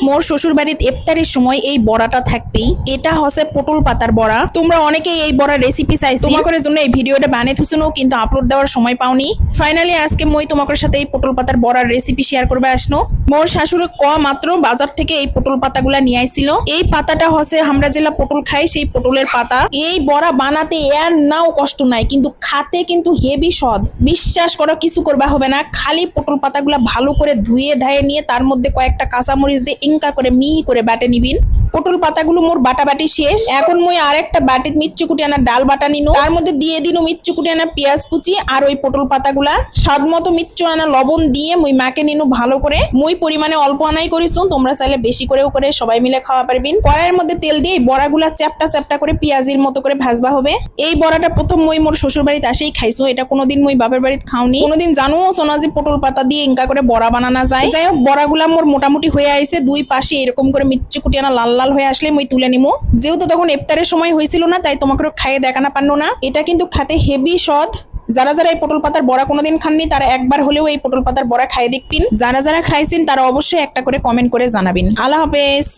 মোর শ্বশুর বাড়িতে ইফতারের সময় এই বড়াটা থাকবেই। এটা হচ্ছে পটল পাতার বড়া। তোমরা অনেকেই এই বড়ার রেসিপি চাইছো, তোমাদের জন্য এই ভিডিওটা বানিয়ে থুসুনো কিন্তু আপলোড দেওয়ার সময় পাওনি। ফাইনালি আজকে মই তোমাদের সাথে এই পটল পাতার বড়ার রেসিপি শেয়ার করবে আসনো। মোর শাশুড়ি মাত্র বাজার থেকে এই পটল পাতাগুলা নিয়ে আইছিল। এই পাতাটা হচ্ছে আমরা জেলা পটল খাই সেই পটলের পাতা। এই বড়া বানাতে এর নাও কষ্ট নাই, কিন্তু খাতে কিন্তু হেভি স্বাদ। বিশ্বাস করো, কিছু করবা হবে না, খালি পটল পাতাগুলা ভালো করে ধুয়ে ধায়ে নিয়ে তার মধ্যে কয়েকটা কাঁচামরিচ দিয়ে ইনকা করে মিহি করে বাটে নিবিন। পটল পাতাগুলো মোর বাটাবাটি শেষ। এখন মই আরেকটা বাটিত মিচ্চু কুটি আনা ডাল বাটা নিনো, তার মধ্যে দিয়ে দিনো মিচ্চু কুটি আনা পেঁয়াজ কুচি আর ওই পটল পাতাগুলা স্বাদ মতো মিচ্চু আনা লবণ দিয়ে মই মাকে নিনো ভালো করে। মই পরিমাণে অল্প আনাই করিস, তোমরা চাইলে বেশি করেও করে সবাই মিলে খাওয়া পারবিন। কড়াইয়ের মধ্যে তেল দিয়ে বড়াগুলা চ্যাপটা চ্যাপটা করে পেঁয়াজির মতো করে ভাজবা হবে। এই বড়াটা প্রথম মই মোর শ্বশুর বাড়িতে আসেই খাইছো, এটা কোনোদিন মই বাপের বাড়িতে খাওনি। কোনোদিন জানো সোনা যে পটল পাতা দিয়ে ইনকা করে বড়া বানানো যায়। যাই হোক, বড়াগুলা মোর মোটামুটি হয়ে আইছে, দুই পাশে এরকম করে মিচ্চু কুটি আনা লাল লাল হয়ে আসলে মই তুলে নিমু। যেহেতু তখন ইফতারের সময় হয়েছিল না, তাই তোমাকে খাইয়ে দেখানো পারলো না। এটা কিন্তু খাতে হেভি স্বাদ। যারা যারা এই পটল পাতার বড়া কোনোদিন খাননি তারা একবার হলেও এই পটল পাতার বড়া খাইয়ে দেখবেন। যারা যারা খাইছেন তারা অবশ্যই একটা করে কমেন্ট করে জানাবেন। আল্লাহ হাফেজ।